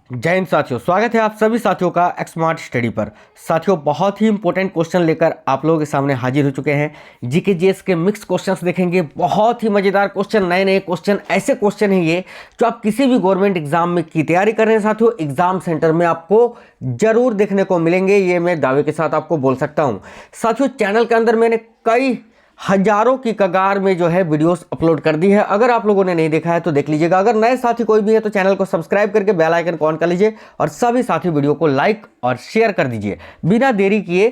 जय हिंद साथियों, स्वागत है आप सभी साथियों का स्मार्ट स्टडी पर। साथियों, बहुत ही इंपॉर्टेंट क्वेश्चन लेकर आप लोगों के सामने हाजिर हो चुके हैं। जीके जीएस के मिक्स क्वेश्चंस देखेंगे, बहुत ही मजेदार क्वेश्चन, नए नए क्वेश्चन, ऐसे क्वेश्चन हैं ये जो आप किसी भी गवर्नमेंट एग्जाम में की तैयारी कर रहे हैं साथियों, एग्जाम सेंटर में आपको जरूर देखने को मिलेंगे, ये मैं दावे के साथ आपको बोल सकता हूँ। साथियों, चैनल के अंदर मैंने कई हजारों की कगार में जो है वीडियोस अपलोड कर दी है। अगर आप लोगों ने नहीं देखा है तो देख लीजिएगा। अगर नए साथी कोई भी है तो चैनल को सब्सक्राइब करके बेल आइकन को ऑन कर लीजिए और सभी साथी वीडियो को लाइक और शेयर कर दीजिए। बिना देरी किए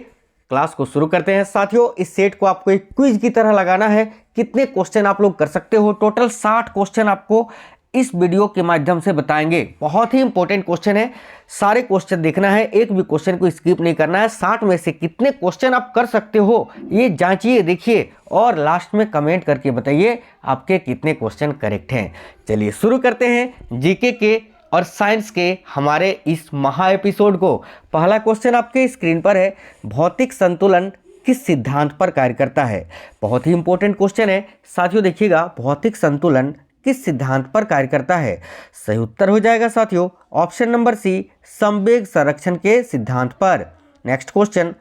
क्लास को शुरू करते हैं। साथियों, इस सेट को आपको एक क्विज की तरह लगाना है। कितने क्वेश्चन आप लोग कर सकते हो? टोटल 60 क्वेश्चन आपको इस वीडियो के माध्यम से बताएंगे। बहुत ही इंपॉर्टेंट क्वेश्चन है, सारे क्वेश्चन देखना है, एक भी क्वेश्चन को स्किप नहीं करना है। 60 में से कितने क्वेश्चन आप कर सकते हो ये जांचिए, देखिए और लास्ट में कमेंट करके बताइए आपके कितने क्वेश्चन करेक्ट हैं। चलिए शुरू करते हैं जीके के और साइंस के हमारे इस महा एपिसोड को। पहला क्वेश्चन आपके स्क्रीन पर है, भौतिक संतुलन किस सिद्धांत पर कार्य करता है? बहुत ही इंपॉर्टेंट क्वेश्चन है साथियों, देखिएगा, भौतिक संतुलन किस सिद्धांत पर कार्य करता है? सही उत्तर हो जाएगा साथियों ऑप्शन नंबर सी, संवेग संरक्षण के सिद्धांत पर। नेक्स्ट क्वेश्चन,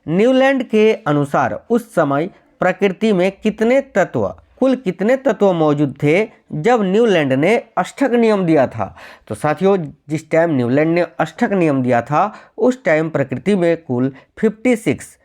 न्यूलैंड के अनुसार उस समय प्रकृति में कुल कितने तत्व मौजूद थे जब न्यूलैंड ने अष्टक नियम दिया था? तो साथियों, जिस टाइम न्यूलैंड ने अष्टक नियम दिया था उस टाइम प्रकृति में कुल 56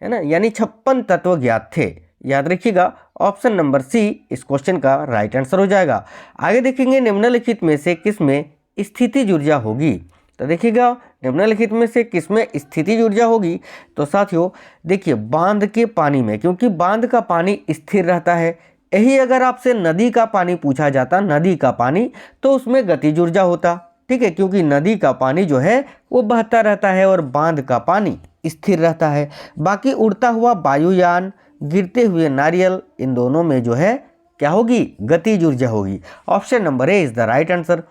है ना, यानी 56 तत्व ज्ञात थे। याद रखिएगा ऑप्शन नंबर सी इस क्वेश्चन का राइट आंसर हो जाएगा। आगे देखेंगे, निम्नलिखित में से किसमें स्थितिज ऊर्जा होगी? तो देखिएगा, निम्नलिखित में से किसमें स्थितिज ऊर्जा होगी? तो साथियों देखिए, बांध के पानी में, क्योंकि बांध का पानी स्थिर रहता है। यही अगर आपसे नदी का पानी पूछा जाता, नदी का पानी, तो उसमें गतिज ऊर्जा होता। ठीक है, क्योंकि नदी का पानी जो है वो बहता रहता है और बांध का पानी स्थिर रहता है। बाकी उड़ता हुआ वायुयान, गिरते हुए नारियल, इन दोनों में जो है क्या होगी? गतिज ऊर्जा होगी। Option number A is the right answer.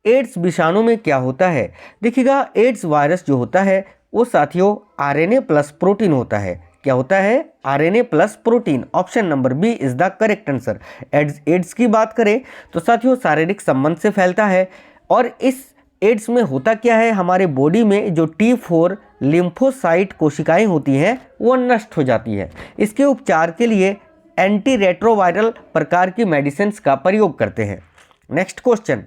AIDS विषाणु में क्या होता है? देखिएगा, एड्स वायरस जो होता है वो साथियों आरएनए प्लस प्रोटीन होता है। क्या होता है? RNA plus protein. Option number B is the correct answer. AIDS की बात करें तो साथियों शारीरिक संबंध से फैलता है और इस एड्स में होता क्या है, हमारे बॉडी में जो T4 लिम्फोसाइट कोशिकाएं होती हैं वो नष्ट हो जाती है। इसके उपचार के लिए एंटी रेट्रोवायरल प्रकार की मेडिसिन का प्रयोग करते हैं। नेक्स्ट क्वेश्चन,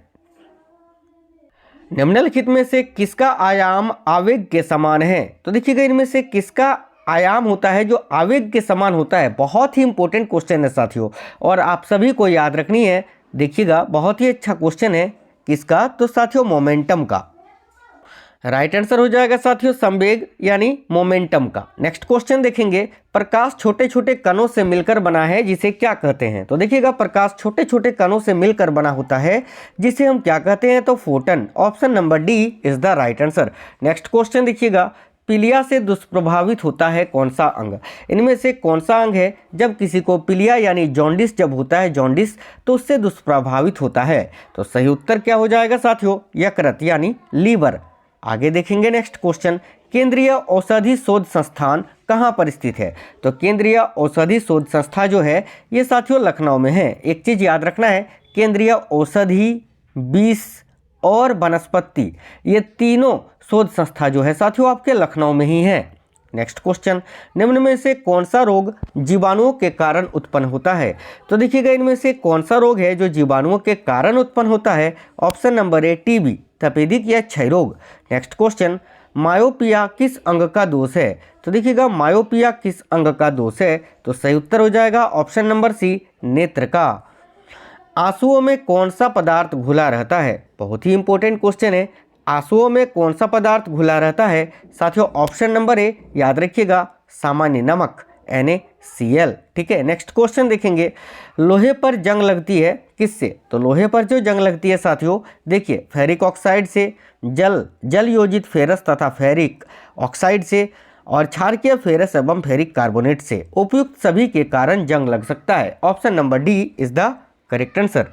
निम्नलिखित में से किसका आयाम आवेग के समान है? तो देखिएगा, इनमें से किसका आयाम होता है जो आवेग के समान होता है? बहुत ही इंपॉर्टेंट क्वेश्चन है साथियों और आप सभी को याद रखनी है। देखिएगा, बहुत ही अच्छा क्वेश्चन है। किसका? तो साथियों मोमेंटम का। राइट आंसर हो जाएगा साथियों संवेग यानी मोमेंटम का। नेक्स्ट क्वेश्चन देखेंगे, प्रकाश छोटे छोटे कणों से मिलकर बना है जिसे क्या कहते हैं? तो देखिएगा, प्रकाश छोटे छोटे कणों से मिलकर बना होता है जिसे हम क्या कहते हैं? तो Foton. Option number D is the right answer. Next question देखिएगा, पीलिया से दुष्प्रभावित होता है कौन सा अंग? इनमें से कौन सा अंग है जब किसी को पीलिया यानी जॉन्डिस जब होता है, जॉन्डिस, तो उससे दुष्प्रभावित होता है? तो सही उत्तर क्या हो जाएगा साथियों? यकृत यानी लीवर। आगे देखेंगे नेक्स्ट क्वेश्चन, केंद्रीय औषधि शोध संस्थान कहाँ पर स्थित है? तो केंद्रीय औषधि शोध संस्था जो है ये साथियों लखनऊ में है। एक चीज याद रखना है, केंद्रीय औषधि, विष और वनस्पति, ये तीनों शोध संस्था जो है साथियों आपके लखनऊ में ही है। नेक्स्ट क्वेश्चन, निम्न में से कौन सा रोग जीवाणुओं के कारण उत्पन्न होता है? तो देखिएगा, इनमें से कौन सा रोग है जो जीवाणुओं के कारण उत्पन्न होता है? ऑप्शन नंबर ए टीबी, तपेदिक या क्षय रोग। नेक्स्ट क्वेश्चन, मायोपिया किस अंग का दोष है? तो देखिएगा, मायोपिया किस अंग का दोष है? तो सही उत्तर हो जाएगा ऑप्शन नंबर सी, नेत्र का। आंसुओं में कौन सा पदार्थ घुला रहता है? बहुत ही इंपॉर्टेंट क्वेश्चन है। आंसुओं में कौन सा पदार्थ घुला रहता है? साथियों ऑप्शन नंबर ए, याद रखिएगा, सामान्य नमक NaCl। ठीक है, नेक्स्ट क्वेश्चन देखेंगे, लोहे पर जंग लगती है किससे? तो लोहे पर जो जंग लगती है साथियों, देखिए, फेरिक ऑक्साइड से, जल योजित फेरस तथा फेरिक ऑक्साइड से और क्षारकीय फेरस एवं फेरिक कार्बोनेट से। उपयुक्त सभी के कारण जंग लग सकता है। Option number D is the correct answer.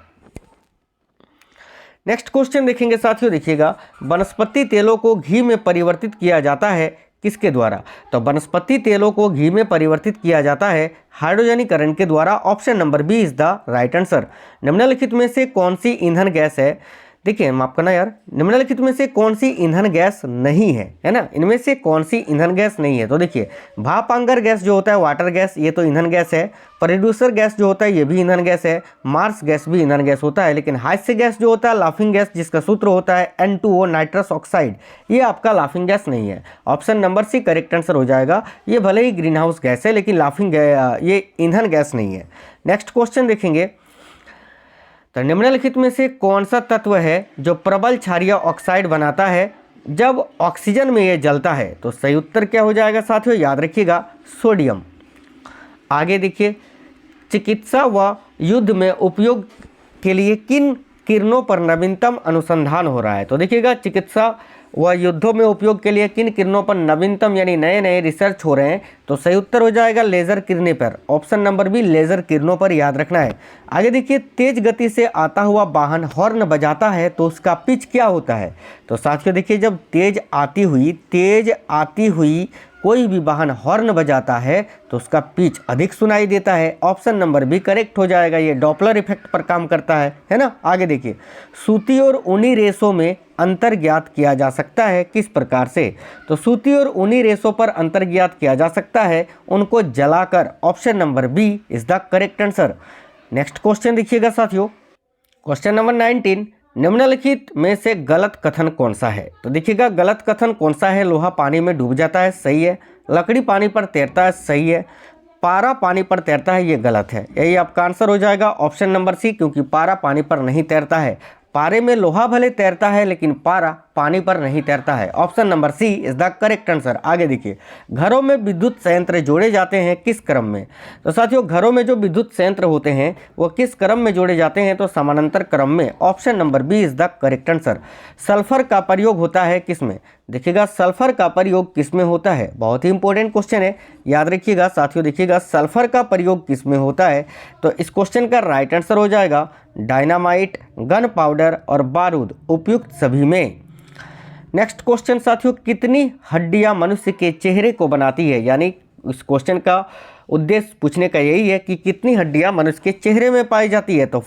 Next question देखेंगे साथियों, देखिएगा, वनस्पति तेलों को घी में परिवर्तित किया जाता है किसके द्वारा? तो वनस्पति तेलों को घी में परिवर्तित किया जाता है हाइड्रोजनीकरण के द्वारा। Option number B is the right answer. निम्नलिखित में से कौन सी ईंधन गैस है देखिए माफ करना यार, निम्नलिखित में से कौन सी ईंधन गैस नहीं है ना, इनमें से कौन सी ईंधन गैस नहीं है। तो देखिए भापांगर गैस जो होता है, वाटर गैस, ये तो ईंधन गैस है। प्रोड्यूसर गैस जो होता है ये भी ईंधन गैस है। मार्स गैस भी ईंधन गैस होता है। लेकिन हास्य गैस जो होता है, लाफिंग गैस, जिसका सूत्र होता है N2O नाइट्रस ऑक्साइड, ये आपका लाफिंग गैस नहीं है। Option number C correct answer हो जाएगा। ये भले ही ग्रीन हाउस गैस है लेकिन लाफिंग ये ईंधन गैस नहीं है। नेक्स्ट क्वेश्चन देखेंगे, तो निम्नलिखित में से कौन सा तत्व है जो प्रबल क्षारीय ऑक्साइड बनाता है जब ऑक्सीजन में ये जलता है। तो सही उत्तर क्या हो जाएगा साथियों, याद रखिएगा सोडियम। आगे देखिए, चिकित्सा व युद्ध में उपयोग के लिए किन किरणों पर नवीनतम अनुसंधान हो रहा है। तो देखिएगा चिकित्सा व युद्धों में उपयोग के लिए किन किरणों पर नवीनतम यानी नए नए रिसर्च हो रहे हैं। तो सही उत्तर हो जाएगा लेज़र किरणें पर। ऑप्शन नंबर बी लेज़र किरणों पर, याद रखना है। आगे देखिए, तेज गति से आता हुआ वाहन हॉर्न बजाता है तो उसका पिच क्या होता है। तो साथियों देखिए, जब तेज आती हुई कोई भी वाहन हॉर्न बजाता है तो उसका पिच अधिक सुनाई देता है। ऑप्शन नंबर बी करेक्ट हो जाएगा, ये डॉपलर इफेक्ट पर काम करता है ना। आगे देखिए, सूती और ऊनी रेशों में अंतर ज्ञात किया जा सकता है किस प्रकार से। तो सूती और ऊनी रेशों पर अंतर ज्ञात किया जा सकता है उनको जलाकर। Option number B is the correct answer. Next question देखिएगा साथियों, क्वेश्चन नंबर 19, निम्नलिखित में से गलत कथन कौन सा है। तो देखिएगा गलत कथन कौन सा है, लोहा पानी में डूब जाता है, सही है। लकड़ी पानी पर तैरता है, सही है। पारा पानी पर तैरता है, ये गलत है। यही आपका आंसर हो जाएगा ऑप्शन नंबर सी, क्योंकि पारा पानी पर नहीं तैरता है। पारे में लोहा भले तैरता है लेकिन पारा पानी पर नहीं तैरता है। Option number C is the correct answer. आगे देखिए, घरों में विद्युत संयंत्र जोड़े जाते हैं किस क्रम में। तो साथियों घरों में जो विद्युत संयंत्र होते हैं वो किस क्रम में जोड़े जाते हैं। तो समानांतर क्रम में। Option number B is the correct answer. Sulphur का प्रयोग होता है किसमें। देखिएगा सल्फर का प्रयोग किसमें होता है, बहुत ही इंपॉर्टेंट क्वेश्चन है, याद रखिएगा साथियों। देखिएगा सल्फर का प्रयोग किसमें होता है। तो इस क्वेश्चन का राइट आंसर हो जाएगा डायनामाइट, गन पाउडर और बारूद, उपयुक्त सभी में। नेक्स्ट क्वेश्चन साथियों, कितनी हड्डियां मनुष्य के चेहरे को बनाती है। यानी इस क्वेश्चन का उद्देश्य पूछने का यही है कि कितनी हड्डियां मनुष्य के चेहरे में पाई जाती है। तो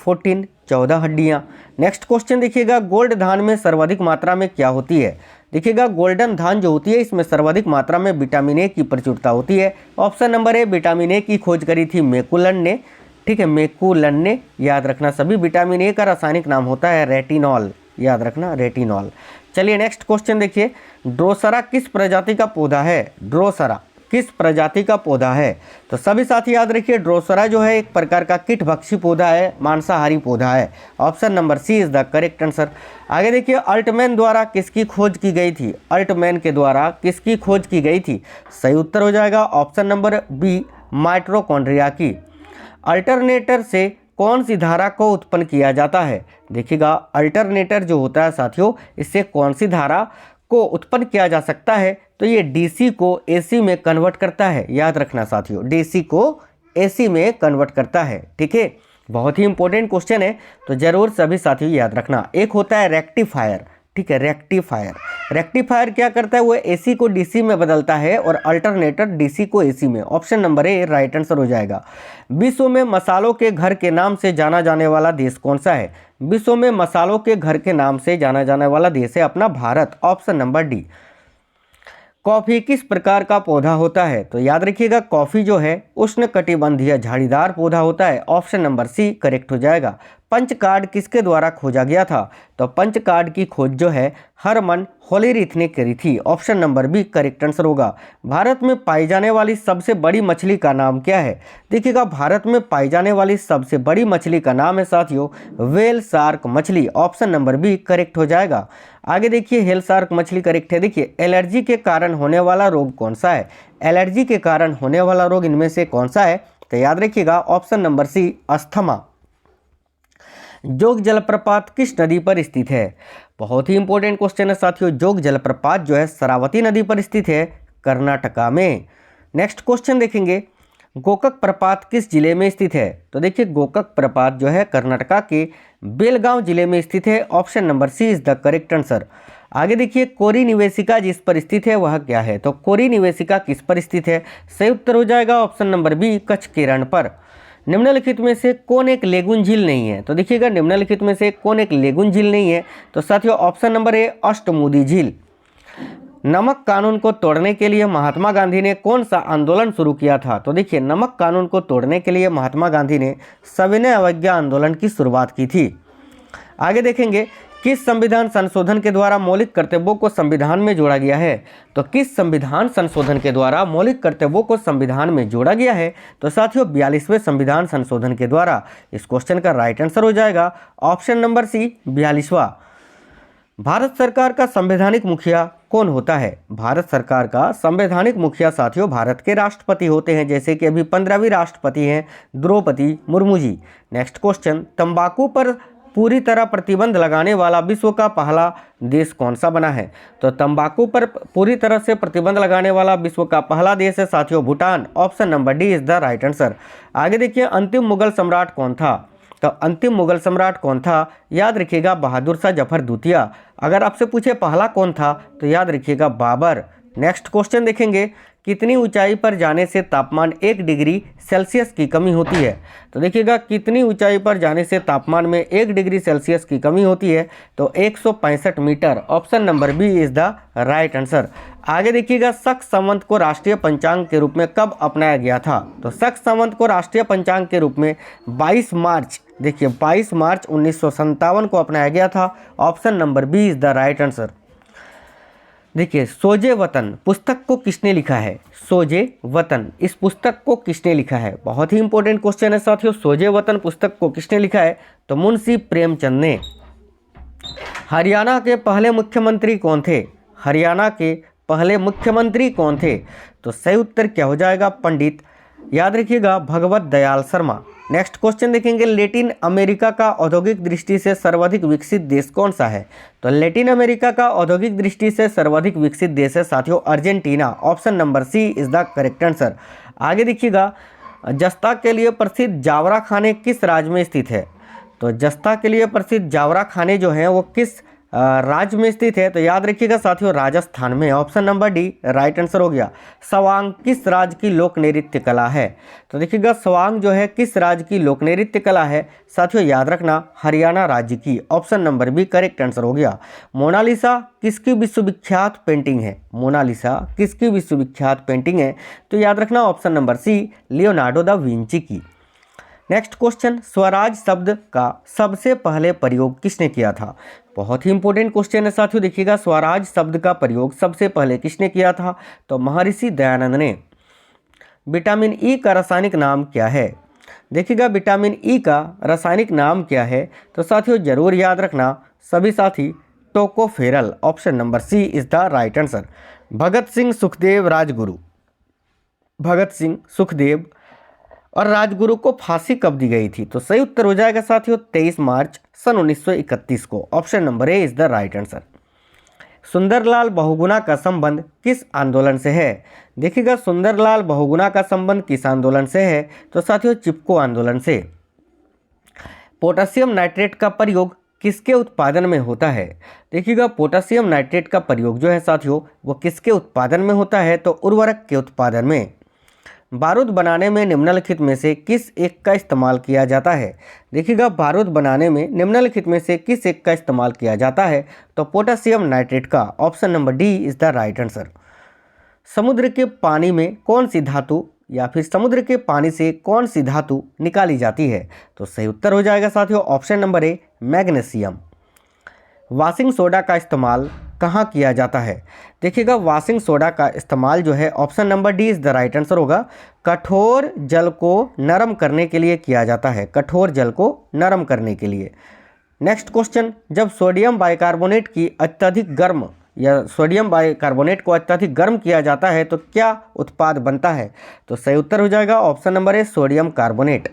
14 हड्डियां। नेक्स्ट क्वेश्चन देखिएगा, गोल्ड धान में सर्वाधिक मात्रा में क्या होती है। देखिएगा गोल्डन धान जो होती है इसमें सर्वाधिक मात्रा में विटामिन ए की प्रचुरता होती है। Option number A vitamin A की खोज करी थी मैकुलन ने, ठीक है, मैकुलन ने, याद रखना। सभी विटामिन ए का रासायनिक नाम होता है रेटिनॉल, याद रखना रेटिनॉल। चलिए नेक्स्ट क्वेश्चन देखिए, ड्रोसरा किस प्रजाति का पौधा है। ड्रोसरा किस प्रजाति का पौधा है। तो सभी साथी याद रखिए, ड्रोसरा जो है एक प्रकार का कीटभक्षी पौधा है, मांसाहारी पौधा है। Option number C is the correct answer. आगे देखिए, अल्टमैन द्वारा किसकी खोज की गई थी। अल्टमैन के द्वारा किसकी खोज की गई थी। सही उत्तर हो जाएगा ऑप्शन नंबर बी माइटोकॉन्ड्रिया की। अल्टरनेटर से कौन सी धारा को उत्पन्न किया जाता है। देखिएगा अल्टरनेटर जो होता है साथियों, इससे कौन सी धारा को उत्पन्न किया जा सकता है। तो ये डीसी को एसी में कन्वर्ट करता है, याद रखना साथियों, डीसी को एसी में कन्वर्ट करता है, ठीक है। बहुत ही इंपॉर्टेंट क्वेश्चन है तो जरूर सभी साथियों याद रखना। एक होता है रेक्टिफायर, ठीक है, रेक्टिफायर क्या करता है, वो एसी को डीसी में बदलता है और अल्टरनेटर डीसी को एसी में। ऑप्शन नंबर ए राइट आंसर हो जाएगा। विश्व में मसालों के घर के नाम से जाना जाने वाला देश कौन सा है। विश्व में मसालों के घर के नाम से जाना जाने वाला देश है अपना Bharat. Option number D. Coffee किस प्रकार का पौधा होता है। तो याद रखिएगा कॉफ़ी जो है उष्णकटिबंधीय झाड़ीदार पौधा होता है। ऑप्शन नंबर सी करेक्ट हो जाएगा। पंच कार्ड किसके द्वारा खोजा गया था। तो पंच कार्ड की खोज जो है हरमन होलीरीथ ने करी थी। Option number B correct answer होगा। भारत में पाई जाने वाली सबसे बड़ी मछली का नाम क्या है। देखिएगा भारत में पाई जाने वाली सबसे बड़ी मछली का नाम है साथियों व्हेल शार्क मछली। ऑप्शन नंबर बी करेक्ट हो जाएगा। आगे देखिए व्हेल शार्क मछली करेक्ट है। देखिए एलर्जी के कारण होने वाला रोग कौन सा है। एलर्जी के कारण होने वाला रोग इनमें से कौन सा है। तो याद रखिएगा ऑप्शन नंबर सी अस्थमा। जोग जलप्रपात किस नदी पर स्थित है। बहुत ही इंपॉर्टेंट क्वेश्चन है साथियों। जोग जलप्रपात जो है शरावती नदी पर स्थित है कर्नाटका में। नेक्स्ट क्वेश्चन देखेंगे, गोकक प्रपात किस जिले में स्थित है। तो देखिए गोकक प्रपात जो है कर्नाटका के बेलगांव जिले में स्थित है। Option number C is the correct answer. आगे देखिए कोरी निवेशिका जिस पर स्थित है वह क्या है। तो कोरी निवेशिका किस पर स्थित है। सही उत्तर हो जाएगा ऑप्शन नंबर बी कच्छ के रण पर। निम्नलिखित में से कौन एक लेगुन झील नहीं है? तो देखिएगा निम्नलिखित में से कौन एक लेगुन झील नहीं है? तो साथियों ऑप्शन नंबर ए अष्टमुदी झील। नमक कानून को तोड़ने के लिए महात्मा गांधी ने कौन सा आंदोलन शुरू किया था? तो देखिए नमक कानून को तोड़ने के लिए महात्मा गांधी ने सविनय अवज्ञा आंदोलन की शुरुआत की थी। आगे देखेंगे किस संविधान संशोधन के द्वारा मौलिक कर्तव्यों को संविधान में जोड़ा गया है? तो किस संविधान संशोधन के द्वारा मौलिक कर्तव्यों को संविधान में जोड़ा गया है? तो साथियों 42वें संविधान संशोधन के द्वारा। इस क्वेश्चन का राइट आंसर हो जाएगा ऑप्शन नंबर सी 42वां। भारत सरकार का संवैधानिक मुखिया कौन होता है? भारत सरकार का संवैधानिक मुखिया साथियों भारत के राष्ट्रपति होते हैं, जैसे कि अभी 15वीं राष्ट्रपति हैं द्रौपदी मुर्मू जी। नेक्स्ट क्वेश्चन, तंबाकू पर पूरी तरह प्रतिबंध लगाने वाला विश्व का पहला देश कौन सा बना है? तो तंबाकू पर पूरी तरह से प्रतिबंध लगाने वाला विश्व का पहला देश है साथियों Bhutan. Option number D is the right answer. आगे देखिए अंतिम मुगल सम्राट कौन था? तो अंतिम मुगल सम्राट कौन था? याद रखिएगा बहादुर शाह जफर द्वितीय। अगर आपसे पूछे पहला कौन था तो याद रखिएगा बाबर। नेक्स्ट क्वेश्चन देखेंगे, कितनी ऊंचाई पर जाने से तापमान 1 डिग्री सेल्सियस की कमी होती है? तो देखिएगा कितनी ऊंचाई पर जाने से तापमान में 1 डिग्री सेल्सियस की कमी होती है? तो 165 metre. Option number B is the right answer. आगे देखिएगा शक संवत को राष्ट्रीय पंचांग के रूप में कब अपनाया गया था? तो शक संवत को राष्ट्रीय पंचांग के रूप में 22 मार्च, देखिए 22 मार्च 1957 को अपनाया गया था। Option number B is the right answer. देखिए सोजे वतन पुस्तक को किसने लिखा है? सोजे वतन इस पुस्तक को किसने लिखा है? बहुत ही इंपॉर्टेंट क्वेश्चन है साथियों। सोजे वतन पुस्तक को किसने लिखा है? तो मुंशी प्रेमचंद ने। हरियाणा के पहले मुख्यमंत्री कौन थे? हरियाणा के पहले मुख्यमंत्री कौन थे? तो सही उत्तर क्या हो जाएगा? पंडित, याद रखिएगा, भगवत दयाल शर्मा। नेक्स्ट क्वेश्चन देखेंगे, लैटिन अमेरिका का औद्योगिक दृष्टि से सर्वाधिक विकसित देश कौन सा है? तो लैटिन अमेरिका का औद्योगिक दृष्टि से सर्वाधिक विकसित देश है साथियों Argentina. Option number C is the correct answer. आगे देखिएगा, जस्ता के लिए प्रसिद्ध जावरा खाने किस राज्य में स्थित है? तो जस्ता के लिए प्रसिद्ध जावरा खाने जो हैं वो किस राज्य में स्थित है? तो याद रखिएगा साथियों राजस्थान में। Option number D right answer हो गया। सवांग किस राज्य की लोक नृत्य कला है? तो देखिएगा सवांग जो है किस राज्य की लोक नृत्य कला है? साथियों याद रखना हरियाणा राज्य की। Option number B correct answer हो गया। मोनालिसा किसकी विश्वविख्यात पेंटिंग है? मोनालिसा किसकी विश्वविख्यात पेंटिंग है? तो याद रखना option number C Leonardo da Vinci की। नेक्स्ट क्वेश्चन, स्वराज शब्द का सबसे पहले प्रयोग किसने किया था? बहुत ही इंपॉर्टेंट क्वेश्चन है साथियों। देखिएगा स्वराज शब्द का प्रयोग सबसे पहले किसने किया था? तो महर्षि दयानंद ने। विटामिन ई का रासायनिक नाम क्या है? देखिएगा विटामिन ई का रासायनिक नाम क्या है? तो साथियों जरूर याद रखना सभी साथी, tocopherol. Option number C is the right answer. Bhagat Singh Sukhdev Rajguru, Bhagat Singh Sukhdev और राजगुरु को फांसी कब दी गई थी? तो सही उत्तर हो जाएगा साथियों 23 मार्च सन 1931 को। Option number A is the right answer. Sunderlal Bahuguna का संबंध किस आंदोलन से है? देखिएगा सुंदरलाल बहुगुणा का संबंध किस आंदोलन से है? तो साथियों चिपको आंदोलन से। पोटेशियम नाइट्रेट का प्रयोग किसके उत्पादन में होता है? देखिएगा पोटेशियम नाइट्रेट का प्रयोग जो है साथियों वो किसके उत्पादन में होता है? तो उर्वरक के उत्पादन में। बारूद बनाने में निम्नलिखित में से किस एक का इस्तेमाल किया जाता है? देखिएगा बारूद बनाने में निम्नलिखित में से किस एक का इस्तेमाल किया जाता है? तो पोटेशियम नाइट्रेट का। Option number D is the right answer. समुद्र के पानी में कौन सी धातु या फिर समुद्र के पानी से कौन सी धातु निकाली जाती है? तो सही उत्तर हो जाएगा साथियों ऑप्शन नंबर ए मैग्नीशियम। वॉशिंग सोडा का इस्तेमाल कहाँ किया जाता है? देखिएगा वॉशिंग सोडा का इस्तेमाल जो है option number D is the right answer होगा। कठोर जल को नरम करने के लिए किया जाता है, कठोर जल को नरम करने के लिए। नेक्स्ट क्वेश्चन, जब सोडियम बाइकार्बोनेट की अत्यधिक गर्म या सोडियम बाइकार्बोनेट को अत्यधिक गर्म किया जाता है तो क्या उत्पाद बनता है? तो सही उत्तर हो जाएगा ऑप्शन नंबर ए सोडियम कार्बोनेट।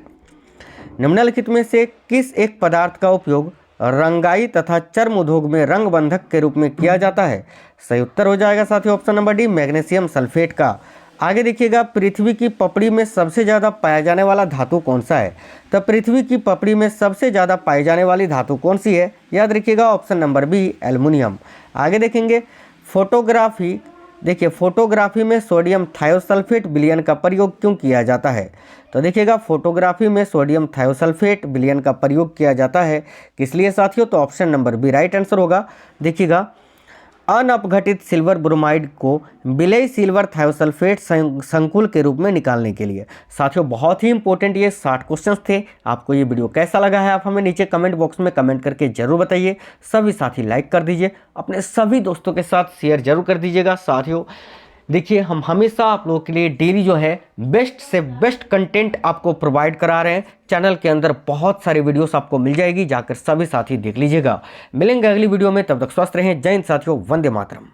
निम्नलिखित में से किस एक पदार्थ का उपयोग रंगाई तथा चर्म उद्योग में रंग बंधक के रूप में किया जाता है? सही उत्तर हो जाएगा साथियों option number D magnesium sulphate का। आगे देखिएगा पृथ्वी की पपड़ी में सबसे ज़्यादा पाया जाने वाला धातु कौन सा है? तो पृथ्वी की पपड़ी में सबसे ज़्यादा पाई जाने वाली धातु कौन सी है? याद रखिएगा ऑप्शन नंबर बी एल्युमिनियम। आगे देखेंगे फोटोग्राफी देखिए फोटोग्राफी में सोडियम थायोसल्फेट विलयन का प्रयोग क्यों किया जाता है? तो देखिएगा फोटोग्राफी में सोडियम थायोसल्फेट विलयन का प्रयोग किया जाता है किस लिए साथियों? तो option number B right answer होगा। देखिएगा अनअपघटित सिल्वर ब्रोमाइड को विलेय सिल्वर थायोसल्फेट संकुल के रूप में निकालने के लिए। साथियों बहुत ही इंपॉर्टेंट ये 60 क्वेश्चंस थे। आपको ये वीडियो कैसा लगा है आप हमें नीचे कमेंट बॉक्स में कमेंट करके जरूर बताइए। सभी साथी लाइक कर दीजिए, अपने सभी दोस्तों के साथ शेयर जरूर कर दीजिएगा। साथियों देखिए हम हमेशा आप लोगों के लिए डेली जो है बेस्ट से बेस्ट कंटेंट आपको प्रोवाइड करा रहे हैं। चैनल के अंदर बहुत सारी वीडियोस आपको मिल जाएगी, जाकर सभी साथी देख लीजिएगा। मिलेंगे अगली वीडियो में, तब तक स्वस्थ रहें। जय हिंद साथियों, वंदे मातरम।